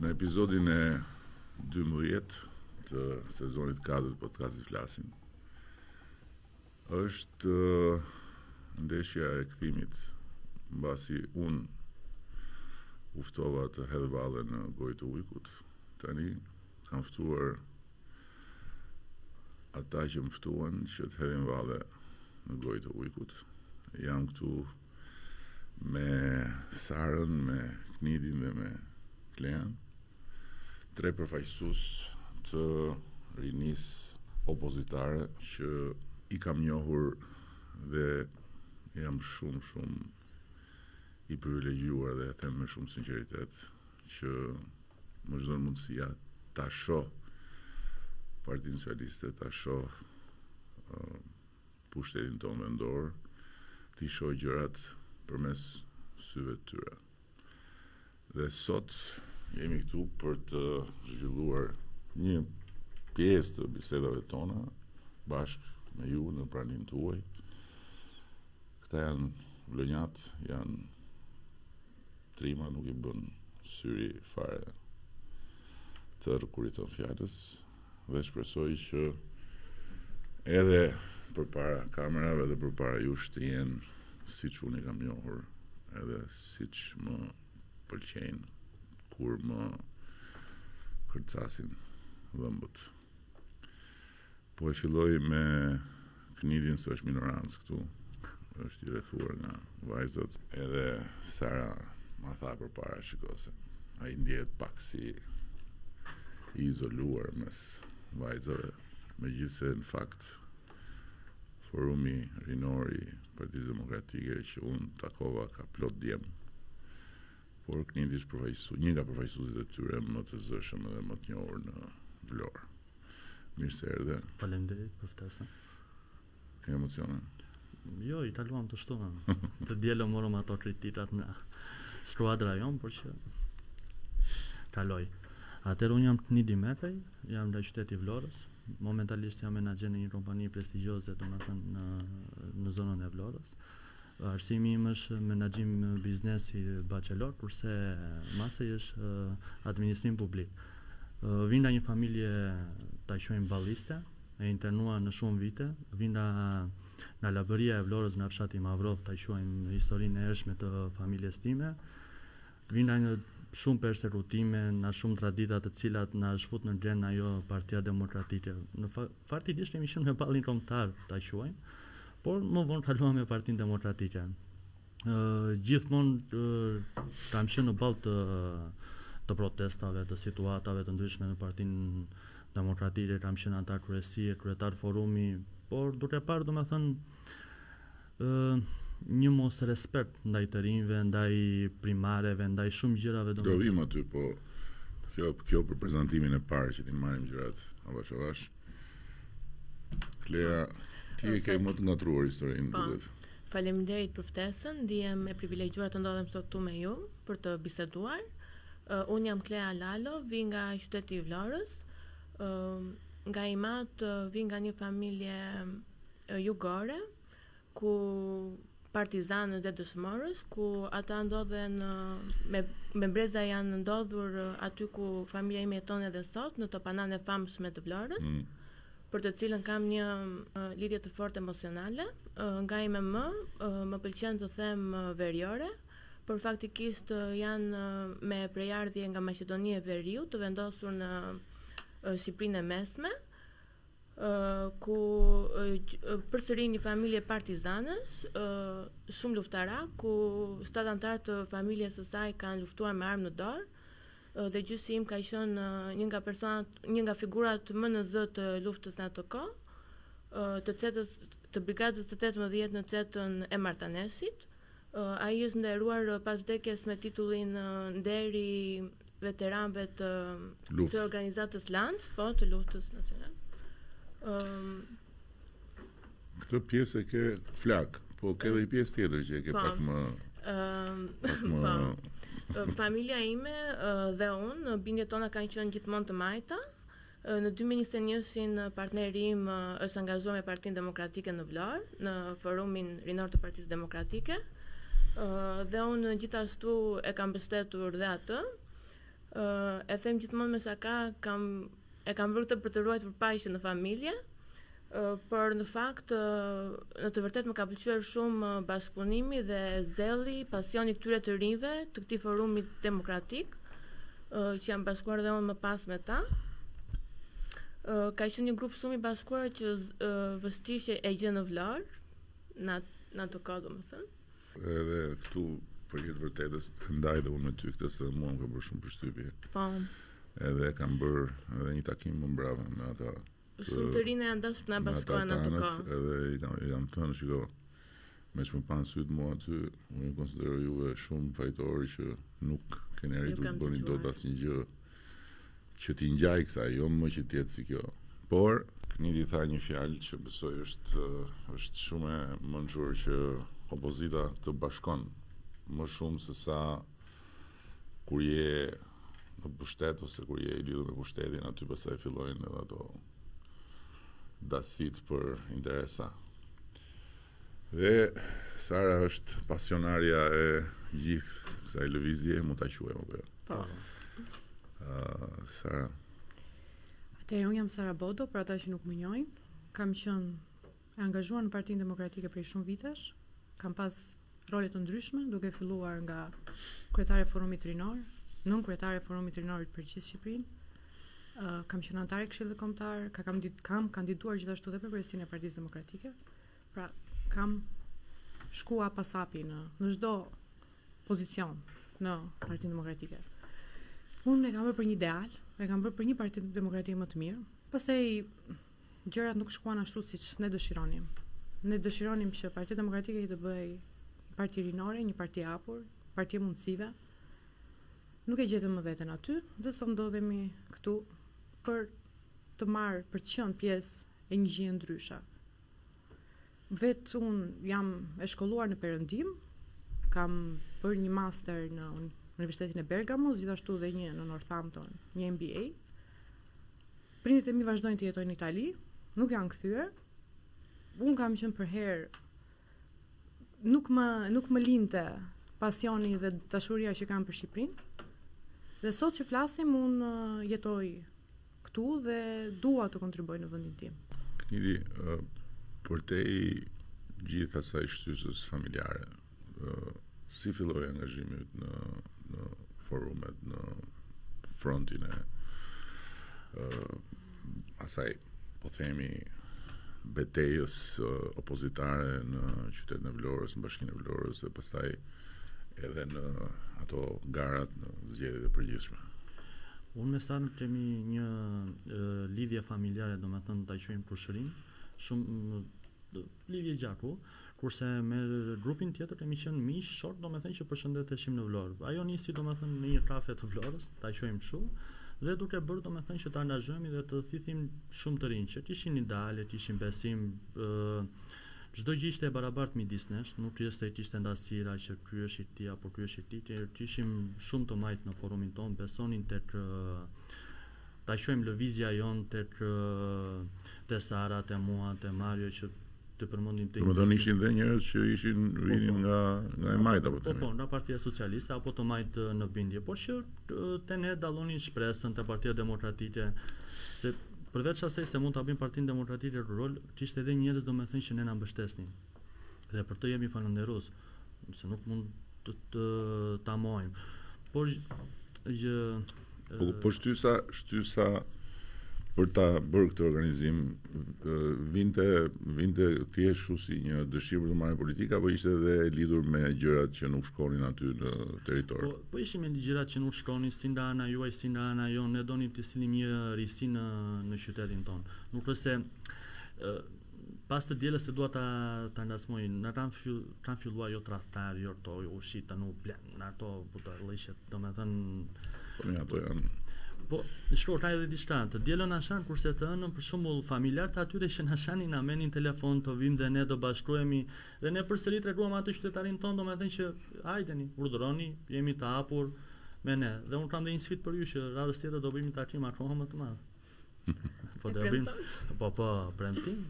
Në episodin e 12 të sezonit 4 të podcastit Flasim, është ndeshja e kthimit mbasi unë uftova të hedh valle në gojë të Ujkut. Tani kam ftuar ata që më ftuan që të hedhin valle në gojë të Ujkut. Jam këtu me Sarën, me Knidin dhe me Klean, 3 përfaqësues të rinis opozitare që i kam njohur dhe jam shumë i privilegjuar dhe e them me shumë sinqeritet që më çdo mundësia ta shoh Partinë Socialiste, ta shoh pushtetin tonë vendor, ti shoh gjërat përmes syve të tyre. Dhe sot jemi këtu për të zhvilluar një pjesë të bisedave tona bashkë me ju në praninë tuaj. Këta janë vlonjat, janë trima, nuk i bën syri fare të rëkuriton fjalës dhe shpresoj që edhe përpara kamerave dhe përpara jush të jenë siç unë i kam njohur, edhe siç më pëlqejnë kur më kërcasin dhëmbët. Po e filloj me Knidin, së është minorancë këtu, është i rrethuar nga vajzat, edhe Sara ma tha përpara, shikose, ai ndjehet pak si i izoluar mes vajzave, megjithse në fakt Forumi Rinor i Partisë Demokratike që unë takova ka plot djem, por Knidi është një nga përfaqësuesit e tyre më të zëshëm dhe më të njohur në Vlorë. Mirë se erdhe. Faleminderit për ftesën. Ke emocione? Jo, i kaluam të shtunën. Të dielën morëm ato kritikat nga skuadra jon, por që kaloj. Atëherë unë jam Knidi Mekaj, jam nga qyteti i Vlorës. Momentalisht jam menaxher në një kompani prestigjioze, domethënë në zonën e Vlorës. Arsimi im është menaxhim biznesi bachelor, kurse masaj është administrim publik. Vin nga një familje ta quajmë balliste, e internuar në shumë vite, vin nga Labëria e Vlorës, nga fshati Mavrov, ta quajmë historinë e hershme të familjes time. Vin nga shumë persekutime, nga shumë tradita të cilat na shfut në gren ajo Partia Demokratike. Në faktikisht kemi qenë me ballin kombëtar, ta quajmë, por më vonë kaluam me Partinë Demokratike. Gjithmonë kam qenë në ball të protestave, të situatave të ndryshme në Partinë Demokratike, kam qenë antar kryesie, kryetar forumi, por duke parë domethënë një mos respekt ndaj të rinjve, ndaj primareve, ndaj shumë gjërave Do vim aty, po kjo për prezantimin e parë që ti marrim gjërat avash. Klea, ti e ke më të ngatruar historinë, duket. Faleminderit për ftesën, ndihem e privilegjuar të ndodhem sot këtu me ju për të biseduar. Unë jam Klea Lalo, vi nga qyteti i Vlorës. Nga Imat vi nga një familje jugore, ku partizanët dhe dëshmorës, ku ata ndodhen me breza janë ndodhur aty ku familja ime jeton edhe sot, në topanan e famshme të Vlorës, për të cilën kam një lidhje të fortë emocionale. Nga IMM më pëlqen të them veriore, por faktikisht janë me prejardhje nga Maqedonia e Veriut, të vendosur në Shqipërinë e Mesme, ku përsëri një familje partizanësh, shumë luftarak, ku 7 antar të familjes së saj kanë luftuar me armë në dorë, dhe gjyshi im ka qenë një nga figurat më në zë të luftës në ato kohë, të brigadës të 18 në cetën e Martaneshit. Ai është nderuar pas vdekjes me titullin nderi veteranëve të organizatës Lanç, po, të luftës nacionale. Këtë pjesë e ke flak, po ke dhe i pjesë tjetër që e ke pak më... Familja ime dhe unë, bindjet tona kanë qenë gjithmonë të majta. Në 2021 partneri im është angazhuar me Partinë Demokratike në Vlorë, në forumin rinor të Partisë Demokratike. Dhe unë gjithashtu e kam mbështetur dhe atë. E them gjithmonë me shaka, e kam bërë këtë për të ruajtur paqen në familje, por në fakt në të vërtetë më ka pëlqyer shumë bashkëpunimi dhe zelli, pasioni këtyre të rinjve të këtij forumi demokratik, që janë bashkuar dhe unë më pas me ta. Ka qenë një grup shumë i bashkuar që vështisht e gjë në Vlorë në ato kohë, domethënë. Edhe këtu për këtë vërtetës ndaj dhe unë me ty këtë se mua më ka bërë shumë përshtypje. Po. Edhe kam bërë edhe një takim më mbrapa me ata. Shumë të rinë janë dashur të na bashkohen në ato kohë. Edhe i kam thënë, shiko, me që më panë sytë mua aty, unë konsideroj juve shumë fajtori që nuk keni arritur të bëni dot asnjë gjë që t'i ngjaj kësaj, jo më që t'jetë si kjo. Por, Knidi tha një fjalë që besoj është shumë e mençur që opozita të bashkon më shumë se sa kur je në pushtet ose kur je i lidhur me pushtetin, aty pastaj fillojnë edhe ato dasit për interesa. Dhe Sara është pasionarja e gjithë kësaj lëvizje, mund ta quajmë apo jo? Po. Sara. Atëherë unë jam Sara Bodo, për ata që nuk më njohin. Kam qenë e angazhuar në Partinë Demokratike prej shumë vitesh. Kam pas role të ndryshme, duke filluar nga kryetare e Forumit Rinor, nën kryetare e Forumit Rinorit për gjithë Shqipërinë. Kam qenë anëtare e Këshillit Kombëtar, kam kandiduar gjithashtu edhe për kryeësinë e Partisë Demokratike. Pra, kam shkuar pasapi në çdo pozicion në Partinë Demokratike. Unë e kam bërë për një ideal, e kam bërë për një Parti Demokratike më të mirë. Pastaj gjërat nuk shkuan ashtu siç ne dëshironim. Ne dëshironim që Partia Demokratike të bëjë një parti rinore, një parti hapur, parti e mundësive. Nuk e gjetëm më veten aty dhe sot ndodhemi këtu për të qenë pjesë e një gjë ndryshe. Vetë unë jam e shkolluar në Perëndim, kam bërë një master në Universitetin e Bergamo, gjithashtu dhe një në Northampton, një MBA. Prindit e mi vazhdojnë të jetojnë në Itali, nuk janë kthyer. Unë kam qenë për herë nuk më linte pasioni dhe dashuria që kam për Shqipërinë. Dhe sot që flasim, unë jetoj këtu dhe dua të kontribuoj në vendin tim. Knidi, për te i gjithë asaj shtysës familjare, si filloi angazhimi në forumet, në frontin e asaj, po themi, betejës opozitare në qytetin e Vlorës, në bashkinë e Vlorës dhe pastaj edhe në ato garat në zgjedhjet e përgjithshme. Unë me Sarën kemi një lidhje familjare, domethënë ta quajmë kushërinë, shumë lidhje gjaku, kurse me grupin tjetër kemi qenë miq short, domethënë që përshëndeteshim në Vlorë. Ajo nisi domethënë në një kafe të Vlorës, ta quajmë kështu, dhe duke bërë domethënë që të angazhohemi dhe të thithim shumë të rinj, që ishin ideale, të ishin besim, çdo gjë ishte e barabartë midis nesh, nuk ishte ndasira që ky është i tij apo ky është i tij, të ishim shumë të majtë në forumin ton, besonin tek ta quajmë lëvizja jon tek Sara, te mua, te Mario, që të përmendim te. Domethënë ishin dhe njerëz që vinin nga e majt apo po, nga Partia Socialiste apo të majt në bindje, por që te ne dallonin shpresën te Partia Demokratike, se përveç asaj se mund ta bëjmë Partinë Demokratike rol, kishte edhe njerëz domethënë që ne na mbështesnin. Dhe për të jemi falënderues, se nuk mund të ta mohojmë. Por po shtysa për ta bërë këtë organizim vinte thjesht kështu si një dëshirë për të marrë politikë apo ishte edhe lidhur me gjërat që nuk shkonin aty në territor? Po ishim me gjërat që nuk shkonin si nga ana juaj, si nga ana jon, ne donim të sillim një risi në qytetin ton. Nuk është se pas të dielës se dua ta ndasmoj, na kanë filluar jo tradhtar, jo to ushita nuk blen, na ato butarllishet, domethënë po ato janë. Po, shkruar ka edhe diçka, të dielën ashan kurse të ënën për shembull familjar të atyre që na shanin na merrin telefon të vim dhe ne do bashkrohemi dhe ne përsëri treguam atë qytetarin ton, domethënë që hajdeni, urdhëroni, jemi të hapur me ne. Dhe unë kam dhe një sfidë për ju që radhës tjetër do bëjmë një takim akoma më të madh. Po do bëjmë. Po, premtim.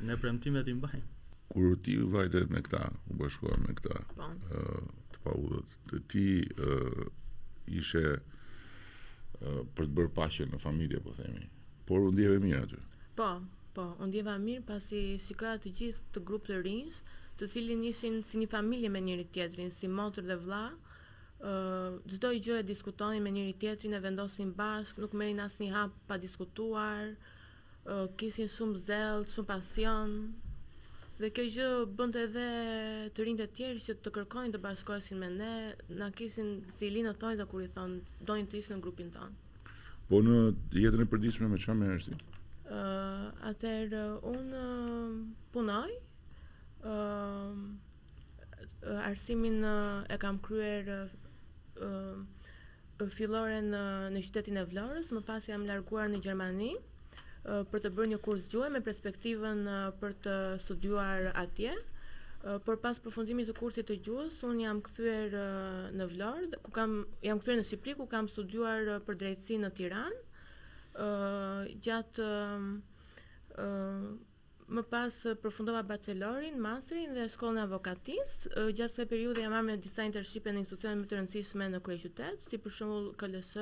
Ne premtimet I mbajmë. Kur ti vajte me këta, u bashkuar me këta, të paudhët, ti ishe për të bërë paqe në familje, po themi. Por u ndjeve mirë aty. Po, unë ndjeva mirë pasi shikoja të gjithë të grup të rinj, të cilin ishin si një familje me njëri tjetrin, si motër dhe vlla. Çdo gjë e diskutonin me njëri tjetrin, e vendosin bashkë, nuk merrin asnjë hap pa diskutuar, kishin shumë zell, shumë pasion. Dhe kjo gjë bënte edhe të rinjtë e tjerë që të kërkonin të bashkoheshin me ne, na kishin si linë thonjtë kur i thon donin të ishin në grupin tonë. Po në jetën e përditshme me çfarë merresh ti? Atëherë unë punoj, arsimin e kam kryer fillore në qytetin e Vlorës, më pas jam larguar në Gjermani për të bërë një kurs gjuhë me perspektivën për të studiuar atje. Por pas përfundimit të kursit të gjuhës, unë jam kthyer në Vlorë, jam kthyer në Shqipëri ku kam studiuar për drejtësi në Tiranë. Gjatë më pas përfundova bachelorin, masterin dhe shkollën e avokatisë. Gjatë kësaj periudhe jam marrë me disa internshipe në institucione më të rëndësishme në kryeqytet, si për shembull KLS,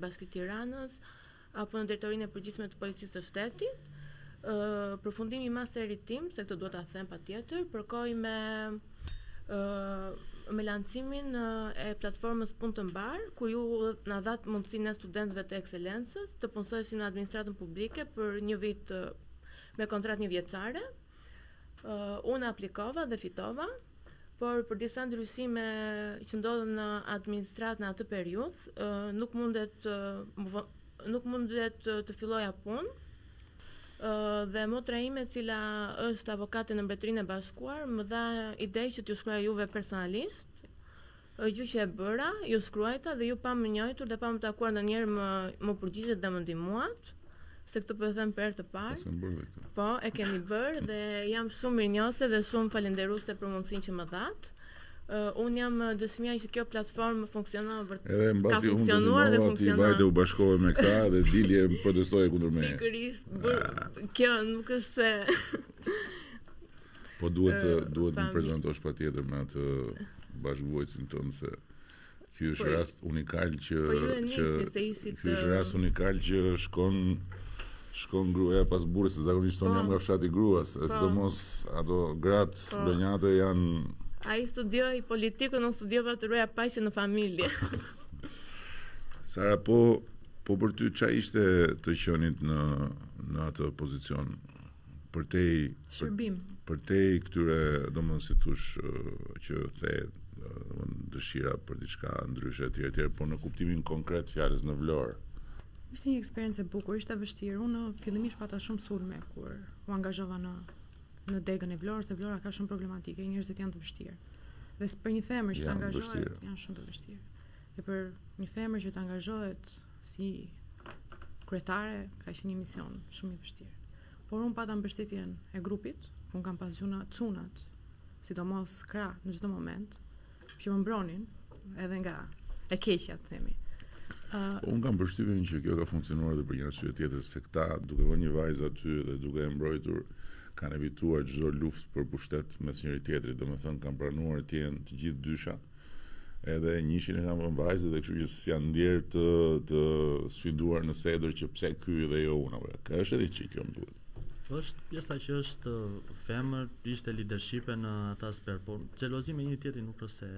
Bashkia e Tiranës, apo në drejtorinë e përgjithshme të policisë së shtetit. Përfundimi i masterit tim, se këtë duhet ta them patjetër, përkoi me lancimin e platformës Punë të Mbar, ku ju na dhat mundësinë e studentëve të ekselencës të punësoheshin në administratën publike për një vit me kontratë një vjeçare. Unë aplikova dhe fitova, por për disa ndryshime që ndodhen në administratë në atë periudhë, nuk mundet të filloja punë. Dhe motra ime, e cila është avokate në Mbretërinë e Bashkuar, më dha ide që t'ju shkruaja juve personalisht. Gjë që e bëra, ju shkruajta dhe ju pa më njohur dhe pa më takuar ndonjëherë më përgjigjet dhe më ndihmuat, se këtë po e them për herë të parë. Po, e keni bërë dhe jam shumë mirënjohëse dhe shumë falenderuese për mundësinë që më thatë. Unë jam dëshmia që kjo platformë funksionon vërtet. Ka funksionuar dhe funksionon. Ti vajte u bashkove me këta dhe dilje protestoje kundër meje. Pikërisht, kjo nuk është se po duhet më prezantosh patjetër me atë bashkëvuajtësin tënd, se ky është rast unikal që shkon gruaja pas burrit, se zakonisht tonë jam nga fshati gruas, sidomos ato gratë lënjate janë. Ai studioi politikën, unë studiova të ruaja paqen në familje. Sara, po për ty çfarë ishte të qenit në atë pozicion? Shërbim. Përtej këtyre, domethënë si thosh, që the dëshira për diçka ndryshe etj, por në kuptimin konkret fjalës në Vlorë. Ishte një eksperiencë e bukur, ishte vështirë. Unë fillimisht pata shumë sulme kur u angazhova në degën e Vlorës, dhe Vlora ka shumë problematike, njerëzit janë të vështirë. Dhe për një femër që të angazhohet, janë shumë të vështirë. Dhe për një femër që të angazhohet si kryetare, ka qenë një mision shumë i vështirë. Por unë pata mbështetjen e grupit, unë kam pas çunat, sidomos krah në çdo moment, që më mbronin edhe nga e keqja, të themi. Unë kam përshtypjen që kjo ka funksionuar edhe për një arsye tjetër, se këta duke vënë një vajzë aty dhe duke e mbrojtur, kanë evituar çdo luftë për pushtet mes njëri tjetrit, domethënë kanë pranuar të jenë të gjithë dysha, edhe njëshin e kanë vënë vajzë, dhe kështu që janë ndjerë të sfiduar në sedër që pse ky dhe jo unë. Ka është edhe çik kjo më duhet. Është pjesa që është femër, ishte leadership në atë aspekt, por xhelozi me një tjetrin nuk është se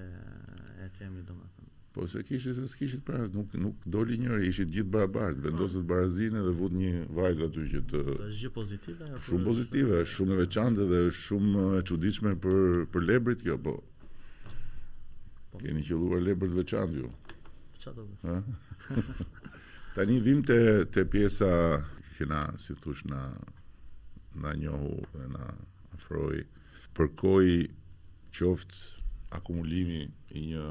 e kemi, domethënë. Po se s'kishit pra, nuk doli njëri, ishit gjithë barabartë, vendosët barazinë dhe vut një vajzë aty që të. Është gjë pozitive. Shumë pozitive, është shumë e veçantë dhe është shumë e çuditshme për lebrit kjo, po. Keni qelluar lebër të veçantë ju. Çfarë do të? Tani vim te pjesa që na, si thosh, na njohu dhe na afroi, përkoi qoftë akumulimi i një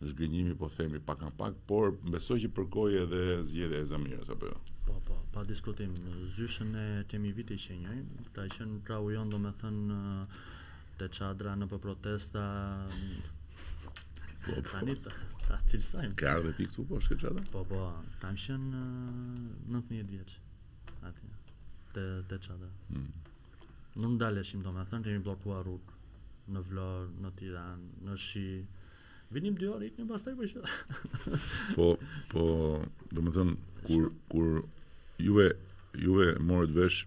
zhgënjimi, po themi pak, por besoj që përkoi edhe zgjedhja e Zamirës, apo jo? Po, pa diskutim. Zyshën e kemi vite që njëjmë, ka qenë prahu jon, domethënë te çadra në për protesta. Tani ta cilësojmë. Ka ardhe ti këtu poshtë çadra? Po, kam qenë 19 vjeç atje te çadra. Nuk daleshim, domethënë kemi bllokuar rrugë në Vlorë, në Tiranë, në Shi. Vinim 2 orë, iknim pastaj për që. Po, domethënë kur juve morët vesh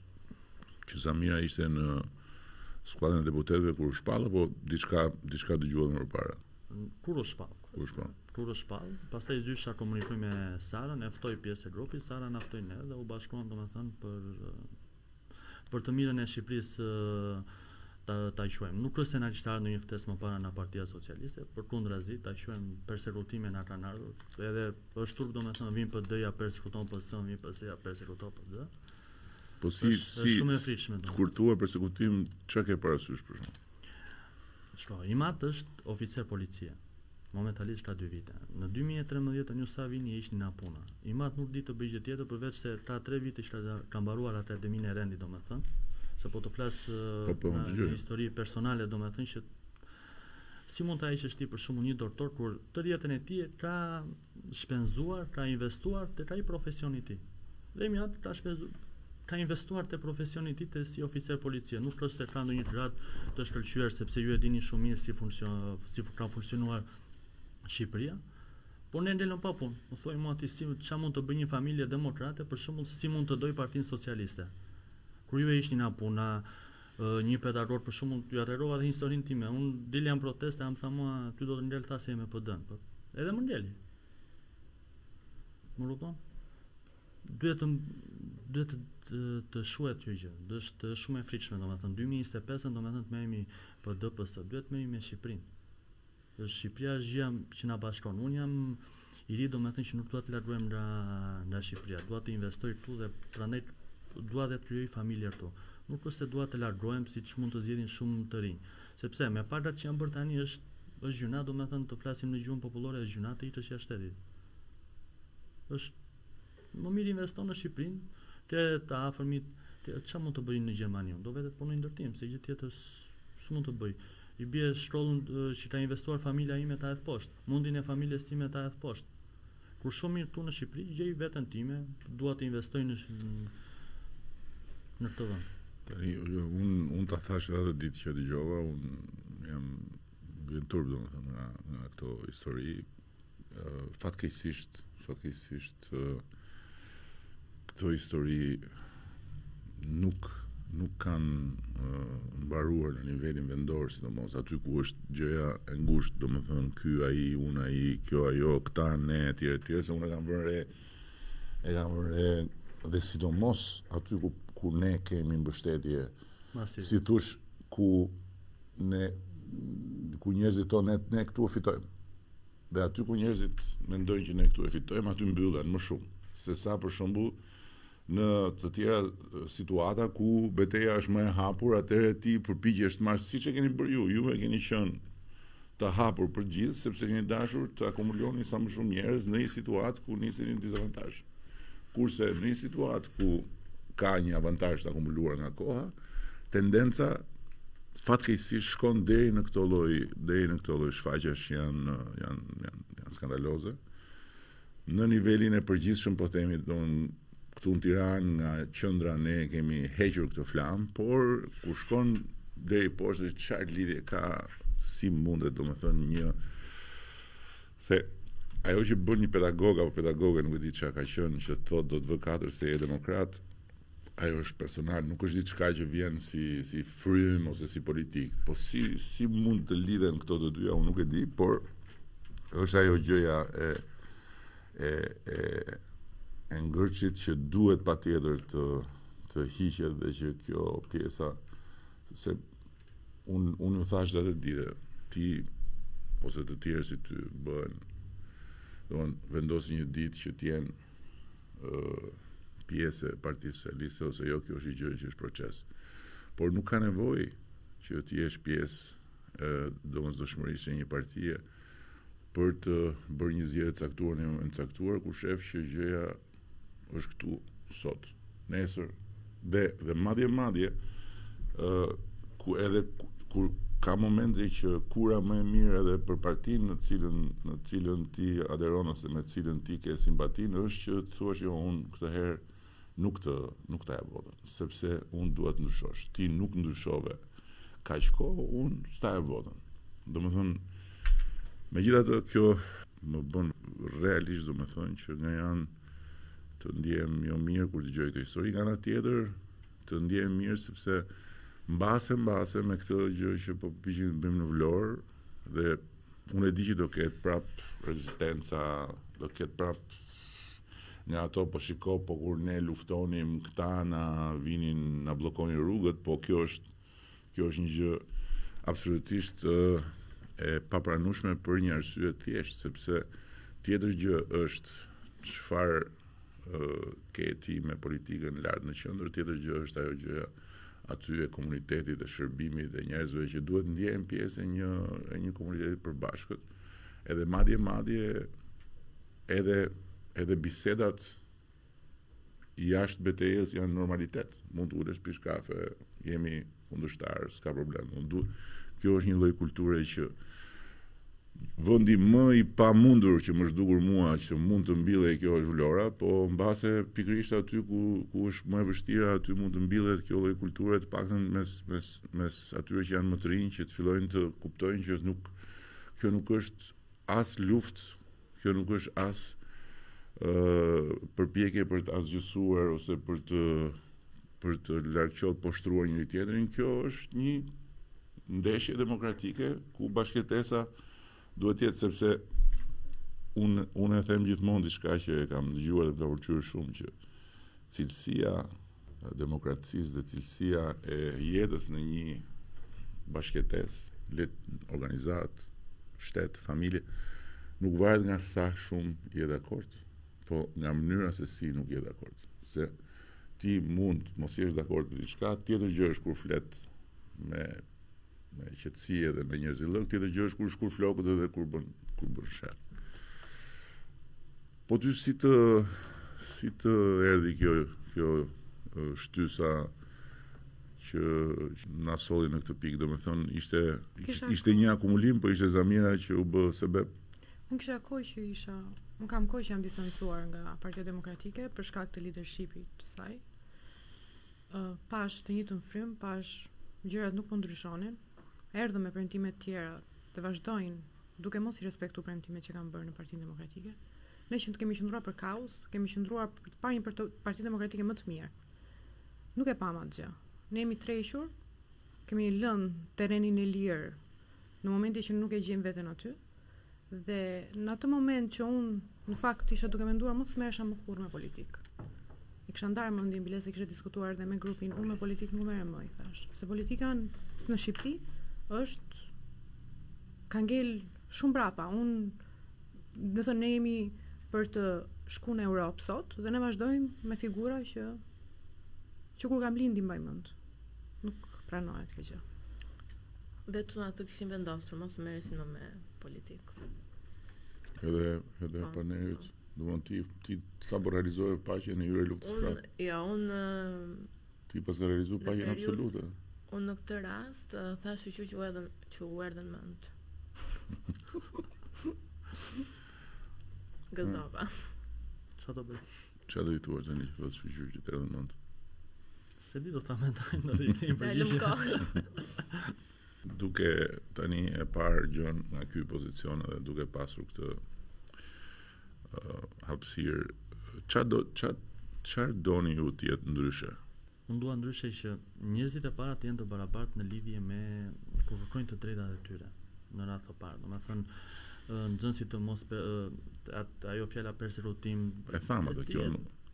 që Samira ishte në skuadrën e deputetëve kur u shpall apo diçka dëgjuat më përpara? Kur u shpall, pastaj zysha komunikoj me Sarën, e ftoi pjesë e grupit, Sara na ftoi ne dhe u bashkuam domethënë për të mirën e Shqipërisë ta quajmë. Nuk është se na kishte ardhur në një ftesë më para nga Partia Socialiste, përkundrazi ta quajmë persekutime na kanë ardhur. Edhe është turp domethënë vin PD-ja persekuton PS-n, vin PS-ja persekuton PD. Po si shumë e frikshme. Kur thua persekutim, çka ke parasysh për shkak? Shko, Imat është oficer policie. Momentalisht ka 2 vite. Në 2013 Njus Savini ishte në puna. Imat nuk di të bëjë gjë tjetër përveç se ka 3 vite që ka mbaruar akademinë e Rendi domethënë. Se po të flas në histori personale domethënë që si mund ta heqësh ti për shembull një doktor kur të jetën e tij ka shpenzuar, ka investuar te ai profesioni i tij. Dhe Imat ka investuar te profesioni i tij si oficer policie, nuk është se ka ndonjë gradë të shkëlqyer sepse ju e dini shumë mirë si ka funksionuar Shqipëria, por ne ndelëm pa punë. U thoi mua ti ç'a mund të bëjë një familje demokrate, për shembull si mund të doj Partinë Socialiste. Kur ju e ishni na puna, një pedagog për shembull ju atërova dhe historinë time. Unë dilja në proteste, am tha mua ty do të ndel thasë me PD-n, po edhe më ndeli. Më kupton? Duhet të shuhet kjo gjë. Është shumë e frikshme domethënë 2025 domethënë të merremi PD PS, duhet të merremi me Shqipërinë. Shqipëria është gjë që na bashkon. Unë jam i ri domethënë që nuk dua të largohem nga Shqipëria. Dua të investoj këtu dhe prandaj dua të krijoj familje këtu. Nuk është se dua të largohem siç mund të zgjedhin shumë të rinj. Sepse me pagat që janë bërë tani është gjuna, domethënë të flasim në gjuhën popullore, është gjuna të ikësh jashtë shtetit. Është më mirë investon në Shqipërinë, ke të afërmit, ç'a mund të bëjnë në Gjermani? Do vetë të punoj ndërtim, se gjë tjetër s'mund të bëj. I bie shkollën që ka investuar familja ime ta hedh poshtë, mundin e familjes time ta hedh poshtë. Kur shumë mirë këtu në Shqipëri, gjej veten time, dua të investoj në këtë vend. Tani unë ta thash edhe ditë që dëgjova, unë jam vjen turp domethënë nga këto histori. Fatkeqësisht këto histori nuk kanë mbaruar në nivelin vendor, sidomos aty ku është gjëja e ngushtë, domethënë ky ai, unë ai, kjo ajo, këta ne etj, se unë e kam vënë re dhe sidomos aty ku ne kemi mbështetje, si thush, ku njerëzit tonë ne këtu e fitojmë. Dhe aty ku njerëzit mendojnë që ne këtu e fitojmë, aty mbyllen më shumë, se sa për shembull në të tjera situata ku betejë është më e hapur, atëherë ti përpiqesh të marrësh siç e keni bërë ju e keni qenë të hapur për gjithë, sepse keni dashur të akumuloni sa më shumë njerëz në një situatë ku niseni në dizavantazh. Kurse në një situatë ku ka një avantazh të akumuluar nga koha, tendenca fatkeqësisht shkon deri në këto lloj shfaqjesh që janë skandaloze. Në nivelin e përgjithshëm po themi, këtu në Tiranë nga qendra ne kemi hequr këtë flamë, por ku shkon deri poshtë çfarë lidhje ka, si mundet domethënë se ajo që bën një pedagog apo pedagoge, nuk e di çka ka qenë, që thotë do të vë 4 se je demokrat, ajo është personal, nuk është diçka që vjen si frym ose si politik, po si mund të lidhen këto të dyja, unë nuk e di, por është ajo gjëja e ngërçit që duhet patjetër të hiqet dhe që kjo pjesa, se unë ju thash atë ditë, ti ose të tjerë si ty bëhen, vendosin një ditë që t'jenë pjesë e Partisë Socialiste ose jo, kjo është një gjë që është proces. Por nuk ka nevojë që ti jesh pjesë domosdoshmërisht e një partie për të bërë një zgjedhje caktuar në moment caktuar, ku shef që gjëja është këtu sot, nesër dhe madje ku edhe kur ka momente që kura më e mirë edhe për partinë në cilën ti aderon ose me cilën ti ke simpatinë është që të thuash jo, unë këtë herë nuk ta jap votën, sepse unë dua të ndryshosh. Ti nuk ndryshove kaq kohë, unë s'ta jap votën. Domethënë Megjithatë, kjo më bën realisht, do me thënë që nga janë të ndjem jo mirë kur dëgjoj këtë histori, nga ana tjetër të ndjem mirë sepse mbase me këtë gjë që po piqim të bëjmë në Vlorë, dhe unë e di që do ketë prap rezistenca, do ketë prap nga ato po shiko, po kur ne luftonim këta na vinin, na bllokonin rrugët, po kjo është një gjë absolutisht e papranueshme për një arsye thjesht, sepse tjetër gjë është çfarë ke ti me politikën lart në qendër, tjetër gjë është ajo gjëja aty e komunitetit, e shërbimit, e njerëzve që duhet ndjehen pjesë e një komuniteti përbashkët, edhe madje edhe bisedat jashtë betejës janë normalitet. Mund të ulesh pish kafe, jemi kundërshtar, s'ka problem. Kjo është një lloj kulture që vendi më i pamundur që më zhdukur mua që mund të mbillej kjo është Vlora, po mbase pikërisht aty ku është më e vështira, aty mund të mbillet kjo lloj kulture, të paktën mes atyre që janë më të rinj, që të fillojnë të kuptojnë që kjo nuk është as luftë, kjo nuk është as përpjekje për të asgjësuar ose për të largëqollë poshtruar njëri tjetrin. Kjo është një ndeshje demokratike ku bashkëtesa duhet jetë, sepse unë e them gjithmonë diçka që e kam dëgjuar dhe ka pëlqyer shumë, që cilësia e demokracisë dhe cilësia e jetës në një bashkëtesë, organizat, shtet, familje, nuk varet nga sa shumë je dakord, po nga mënyra se si nuk je dakord. Se ti mund mos jesh dakord me diçka, tjetër gjë është kur flet me qetësi edhe me njerëzillëk, tjetër gjë është kur shkur flokët edhe kur bën sherr. Po ty si të erdhi kjo shtysa që na solli në këtë pikë, domethënë ishte një akumulim, po ishte Zamira që u bë sebeb. Unë kam kohë që jam distancuar nga Partia Demokratike për shkak të leadershipit të saj. Pash të njëjtën frym, pash gjërat nuk po ndryshonin. Erdhëm me premtime të tjera të vazhdojnë duke mos i respektuar premtimet që kanë bërë në Partinë Demokratike. Ne që kemi qëndruar për kaos, kemi qëndruar për të parë një Parti Demokratike më të mirë. Nuk e pam atë gjë. Ne jemi trequr, kemi lënë terrenin e lirë në momentin që nuk e gjejmë veten aty. Dhe në atë moment që unë në fakt isha duke menduar mos merresha më kurrë me politikë. I kisha ndarë mendjen bilese, kisha diskutuar edhe me grupin, unë me politikë nuk merrem më, i thash. Se politika në Shqipëri ka ngel shumë brapa. Ne jemi për të shkuar në Europë sot dhe ne vazhdojmë me figura që kur kam lindi mbaj mend. Nuk pranohet kjo gjë. Dhe çuna të kishin vendosur mos merresin më me politikë. Edhe panerit, ti sa po realizove paqen e hyre luftës prapë? Ti pas ka realizuar paqen absolute. Unë në këtë rast thash që u erdhën mend. Gëzova. Çfarë do bëj? Çfarë do i thua tani që vetë shoqyr që të erdhën mend? Se di do ta mendoj në rritin përgjithësi. Duke tani e parë gjën nga ky pozicion dhe duke pasur këtë hapësirë, çfarë doni ju të jetë ndryshe? Unë dua ndryshe që njerëzit e para të jenë të barabartë në lidhje me kur kërkojnë të drejtat e tyre në radhë të parë. Domethënë nxënësit të mos ajo fjala persecutim e tham atë kjo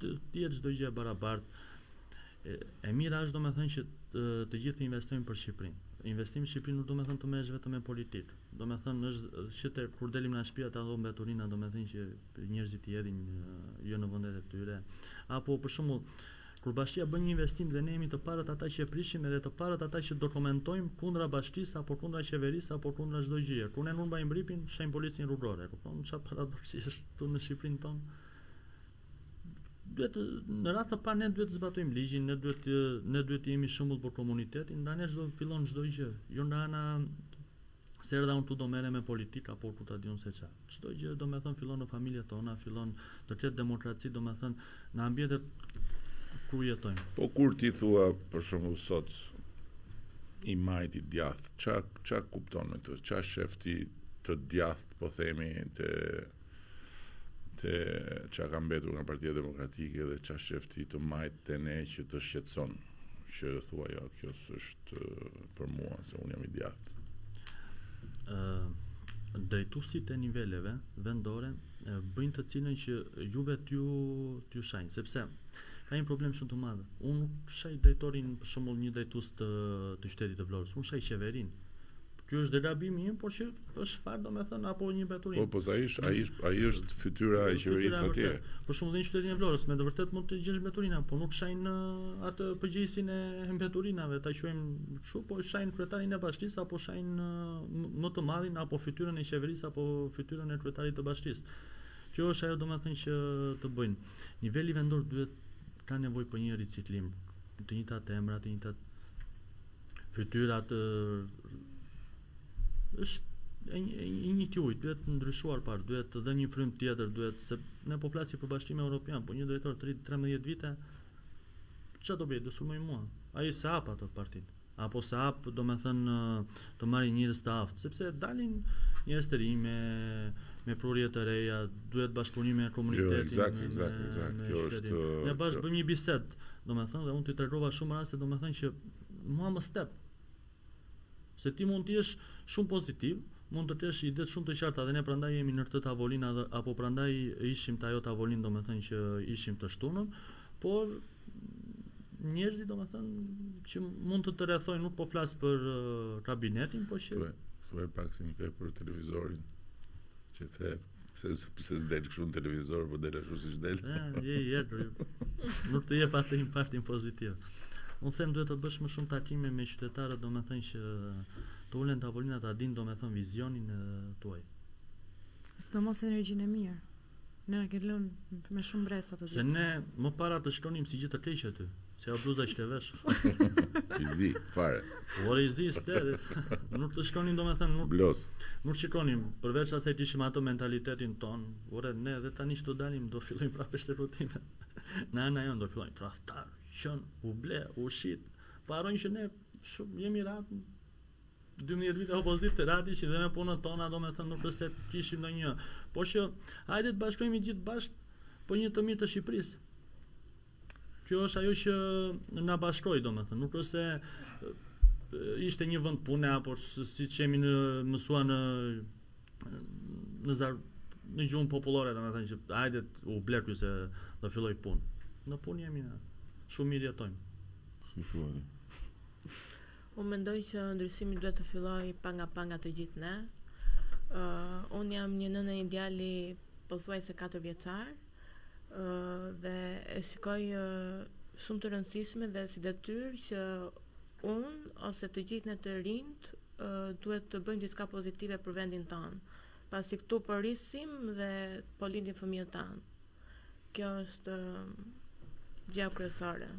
të jetë çdo gjë e barabartë. E mira është domethënë që të gjithë investojnë për Shqipërinë. Investimi në Shqipëri nuk do të thonë të merresh vetëm me politikë. Do të thonë është që kur dalim nga shtëpia ta dhom mbeturina, do të thonë që njerëzit i hedhin jo në vendet e tyre. Apo për shembull, kur bashkia bën një investim dhe ne jemi të parët ata që e prishim edhe të parët ata që dokumentojmë kundra bashkisë apo kundra qeverisë apo kundra çdo gjëje. Kur ne nuk mbajmë rripin, shajm policin rrugore. Kupton çfarë paradoksi është këtu në Shqipërinë tonë? Në radhë të parë ne duhet të zbatojmë ligjin, ne duhet të jemi shembull për komunitetin, ndani fillon çdo gjë. Jo nga ana se erdha unë tu do merrem me politikë apo ku ta diun se çfarë. Çdo gjë domethënë fillon në familjet tona, fillon të ketë demokraci, domethënë në ambientet ku jetojmë. Po kur ti thua për shembull sot i majti djath, ç'a kupton me këtë? Ç'a shef ti të djathtë, po themi, te çka ka mbetur nga Partia Demokratike dhe çka shefti të majt te ne që të shqetëson. Që thua jo, kjo s'është për mua, se unë jam i djathtë. Drejtuesit e niveleve vendore bëjnë të cilën që juve t'ju shajnë, sepse ka një problem shumë të madh. Unë nuk shaj drejtorin, për shembull, një drejtues të qytetit të Vlorës, unë shaj qeverinë. Kjo është derabimi im, por që është fare, domethënë, apo një mbretëri. Po ai është fytyra e qeverisë atje. Për shembull, në qytetin e Vlorës, me të vërtet mund të gjesh mbretërinë, po nuk shajnë atë përgjegjësinë e mbretërinave, ta quajmë kështu, po shajnë kryetarin e bashkisë apo shajnë më të madhin apo fytyrën e qeverisë apo fytyrën e kryetarit të bashkisë. Kjo është ajo, domethënë, që të bëjnë. Niveli vendor duhet ka nevojë për një riciklim, të njëjtat emra, të njëjtat fytyrat, është i një ujë, duhet ndryshuar parë, duhet dhe një frym tjetër, duhet, se ne po flasim për Bashkimin Evropian, po një drejtor 13 vite, çfarë do bëj, do sulmoj mua? Ai se hap atë partinë, apo se hap, domethënë, të marrë njerëz të aftë, sepse dalin njerëz të rinj me prurje të reja, duhet bashkëpunim me komunitetin. Jo, eksakt. Kjo është. Ne bashkë bëjmë një bisedë, domethënë, dhe unë t'i tregova shumë raste, domethënë që mua më step. Se ti mund të jesh shumë pozitiv, mund të kesh ide shumë të qarta dhe ne prandaj jemi në këtë tavolinë apo prandaj ishim të ajo tavolinë, domethënë që ishim të shtunën, por njerëzit, domethënë, që mund të rrethojnë, nuk po flas për kabinetin, po që thuaj pak se një ke për televizorin, që the se s'del kështu në televizor, po del ashtu siç del. Nuk të jep atë impaktin pozitiv. Unë them duhet të bësh më shumë takime me qytetarët, domethënë që të ulen tavolina ta dinë, domethënë, vizionin tuaj. Sidomos energjinë e mirë. Ne ke lënë me shumë bresa të Se ne më para të shkonim si gjithë të keq aty, se ajo bluza që të vesh. I zi, fare. Ora i zi stere. Nuk të shkonim, domethënë, nuk shikonim, përveç asaj të ishim ato mentalitetin ton. Ore, ne dhe tani që do dalim, do fillojmë prapë stereotipe. Në ana jonë do fillojmë tradhtar, qen, u ble, u shit. Parojnë që ne shumë jemi ratë 12 vite opozitë rati që dhe me punën tona, domethënë, nuk është se kishim ndonjë. Po që hajde të bashkojmë gjithë bashkë për një të mirë të Shqipërisë. Kjo është ajo që na bashkoi, domethënë, nuk është se ishte një vend pune apo siç jemi mësuar në gjuhën popullore, domethënë që hajde u ble ky se do filloj punë. Në punë jemi shumë mirë jetojmë. Unë mendoj që ndryshimi duhet të filloj panga të gjithë ne. Unë jam një nënë e djali pothuajse 4 vjeçar, dhe e shikoj shumë të rëndësishme dhe si detyrë që unë ose të gjithë ne të rinjt duhet të bëjmë diçka pozitive për vendin tonë, pasi këtu po rrisim dhe po lindin fëmijët tanë. Kjo është gjë kryesore.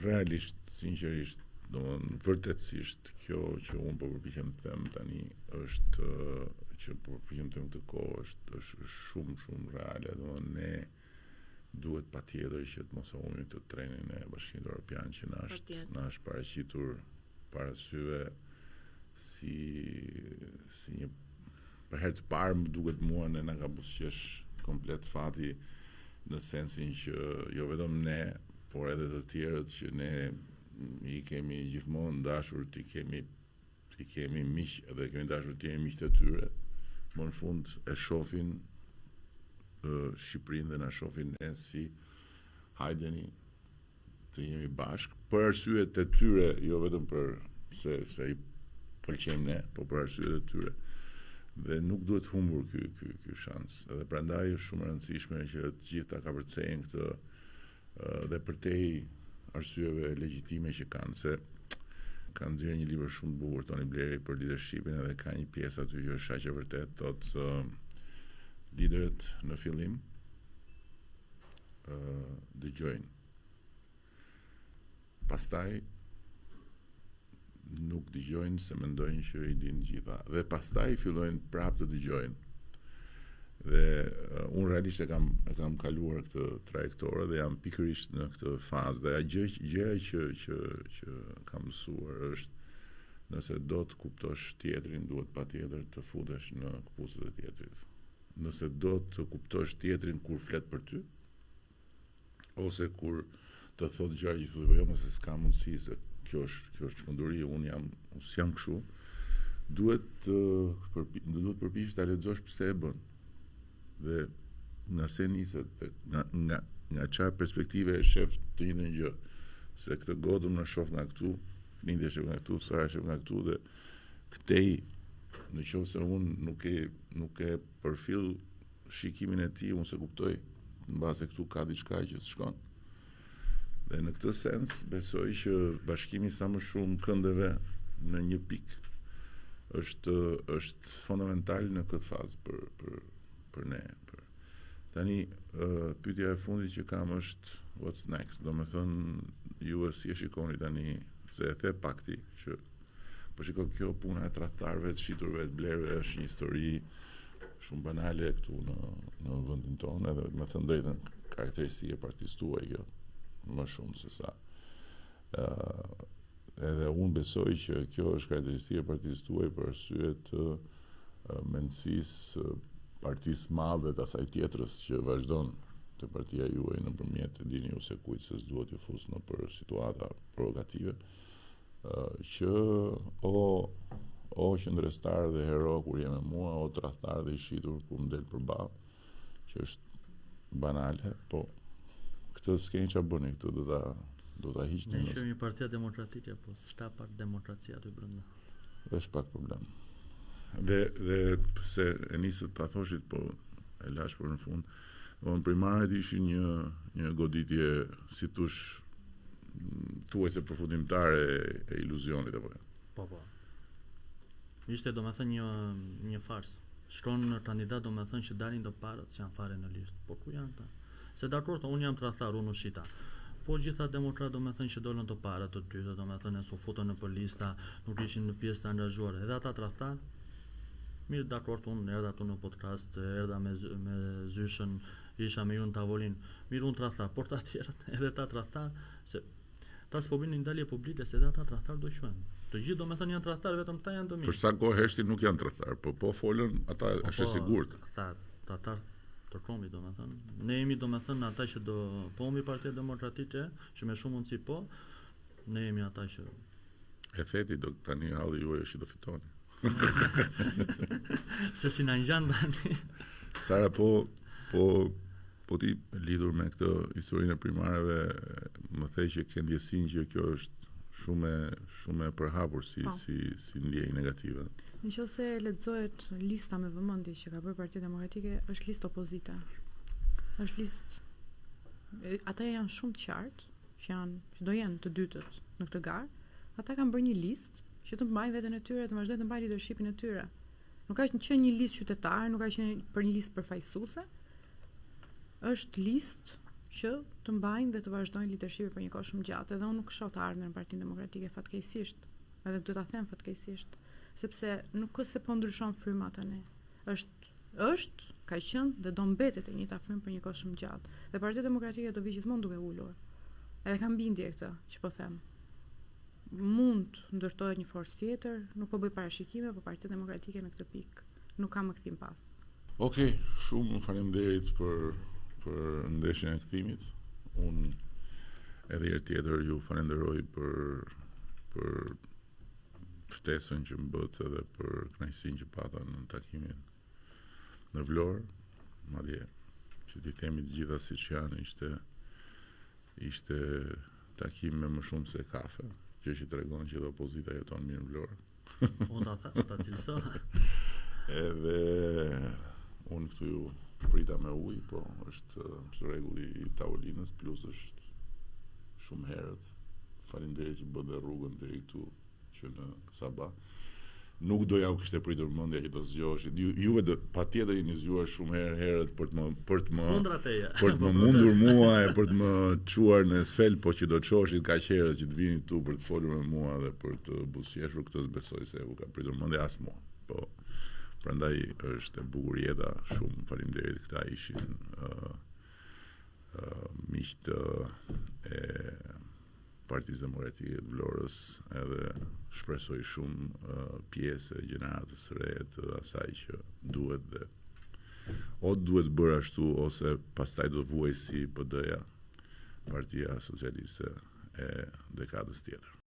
Realisht, sinqerisht, domethënë vërtetësisht kjo që unë po përpiqem të them tani është që po përpiqem të them këtë kohë është shumë reale. Domethënë ne duhet patjetër që të mos e humbim të trenin e Bashkimit Evropian që na është paraqitur para syve si një për herë të parë më duket mua ne na ka buzëqesh komplet fati, në sensin që jo vetëm ne, por edhe të tjerët që ne i kemi gjithmonë dashur, ti kemi miq dhe kemi dashur të jemi miq të tyre, më në fund e shohin Shqipërinë dhe na shohin ne si hajdeni të jemi bashkë për arsyet e tyre, jo vetëm për se i pëlqejmë ne, po për arsyet e tyre. Dhe nuk duhet humbur ky shans. Edhe prandaj është shumë e rëndësishme që të gjithë ta kapërcejnë këtë dhe përtej arsyeve legjitime që kanë, se kanë nxjerrë një libër shumë të bukur Toni Bleri për leadershipin, edhe ka një pjesë aty që është shaqe vërtet, thotë liderët në fillim dëgjojnë. Pastaj nuk dëgjojnë se mendojnë që i dinë gjitha. Dhe pastaj fillojnë prapë të dëgjojnë. Dhe unë realisht e kam kaluar këtë trajektore dhe jam pikërisht në këtë fazë. Dhe gjëja që kam mësuar është nëse do të kuptosh tjetrin, duhet patjetër të futesh në këpucët e tjetrit. Nëse do të kuptosh tjetrin kur flet për ty, ose kur të thot gjëra që thotë jo, mos s'ka mundësi se kjo është çmenduri, unë jam kështu, duhet përpiqesh ta lexosh pse e bën. Dhe nga se niset, nga çfarë perspektive e shef të njëjtën gjë, se këtë godëm në shoh nga këtu, Lindja shef nga këtu, Sara shef nga këtu, dhe këtej, në qoftë se unë nuk e përfill shikimin e tij, unë se kuptoj, mbase këtu ka diçka që s'shkon. Dhe në këtë sens, besoj që bashkimi sa më shumë këndeve në një pikë është fundamental në këtë fazë për ne. Tani, pyetja e fundit që kam është what's next? Do me thënë, ju si e shikoni tani, se e the pakti, që po shiko kjo puna e tradhtarëve, të shiturve, të blerëve, është një histori shumë banale këtu në vendin tonë, edhe me thënë drejtën, karakteristike partisë tuaj kjo, më shumë se sa. Edhe unë besoj që kjo është karakteristike partisë tuaj për arsye të mendësisë partisë madhe të asaj tjetrës që vazhdon të partia juaj nëpërmjet e dini ju se kujt se s'duhet ju fus në për situata provokative, që o qendrestar dhe hero kur je me mua, o tradhtar dhe i shitur kur më del përballë, që është banale, po këtë s'keni çfarë bëni, këtë do ta hiqni. Ne jemi Partia Demokratike, po s'ka pak demokracia aty brenda. Është pak problem. Dhe se e nisët pa thoshit, po e lash për në fund, primarët ishin një goditje, si tush, thuajse përfundimtare e iluzionit apo. Po. Ishte domethënë një fars. Shkon në kandidat domethënë që dalin do parët që janë fare në listë. Po ku janë ta? Se dakord, unë jam tradhtar, unë ushita. Po gjitha demokratë domethënë që dolën të parët të dytë, domethënë su futën në për lista, nuk ishin në pjesë të angazhuar. Edhe ata tradhtar. Mirë, dakord, unë erdha tu në podcast, erdha me zyshën, isha me ju në tavolin. Mirë, unë tradhtar, por ta tjerët, edhe ta tradhtar, se ta s'po bënin ndalje publike, se edhe ata tradhtar do quhen. Të gjithë domethënë janë tradhtar, vetëm ta janë të mirë. Për sa kohë heshti nuk janë tradhtar, po folën ata është e sigurt. Tradhtar të komi domethënë. Ne jemi domethënë ata që do po mi Partia Demokratike, që me shumë mundësi po, ne jemi ata që e theti do tani halli juaj është do fitoni. Se si na ngjan tani. Sara, po ti lidhur me këtë historinë e primareve, më thej që ke ndjesinë që kjo është shumë e përhapur si ndjenjë negative. Nëse lexohet lista me vëmendje që ka bërë Partia Demokratike, është listë opozite. Është listë, ata janë shumë qartë, që do jenë të dytët në këtë garë. Ata kanë bërë një listë që të mbajnë veten e tyre, të vazhdojnë të mbajnë leadershipin e tyre. Nuk ka qenë një listë qytetare, nuk ka qenë për një listë përfaqësuese. Është listë që të mbajnë dhe të vazhdojnë leadershipin për një kohë shumë gjatë. Edhe unë nuk shoh të ardhmen në Partinë Demokratike fatkeqësisht. Edhe do ta them fatkeqësisht, sepse nuk ka se po ndryshon fryma tani. Është ka qenë dhe do mbetet e njëjta frymë për një kohë shumë gjatë. Dhe Partia Demokratike do vi gjithmonë duke ulur. Edhe kam bindje këtë që po them. Mund ndërtohet një forcë tjetër, nuk po bëj parashikime, por Partia Demokratike në këtë pikë nuk ka më kthim pas. Okej, shumë faleminderit për ndeshjen e kthimit. Unë edhe herë tjetër ju falenderoj për ftesën që më bët edhe për kënaqësinë që pata në takimin në Vlorë, madje që t'i themi të gjitha siç janë, ishte takim me më shumë se kafe, që tregon që edhe opozita jeton mirë në Vlorë. Unë ta cilësoj. Edhe unë këtu ju prita me ujë, po është rregulli i tavolinës, plus është shumë herët. Faleminderit që bën rrugën deri këtu që në Sabah. Nuk doja u kishte pritur mendja që do zgjohesh. Juve patjetër jeni zgjuar shumë herët për të më mundur mua e për të më çuar në sfel, po që do të çoheshit kaq herët që të vini këtu për të folur me mua dhe për të buzëqeshur, këtë s'besoj se u ka pritur mendja as mua. Po prandaj është e bukur jeta, shumë faleminderit. Këta ishin miqtë e Partisë Demokratike të Vlorës edhe shpresoj shumë pjesë e gjeneratës së re të asaj që duhet dhe duhet bërë ashtu ose pastaj do vuaj si PD-ja, Partia Socialiste e dekadës tjetër.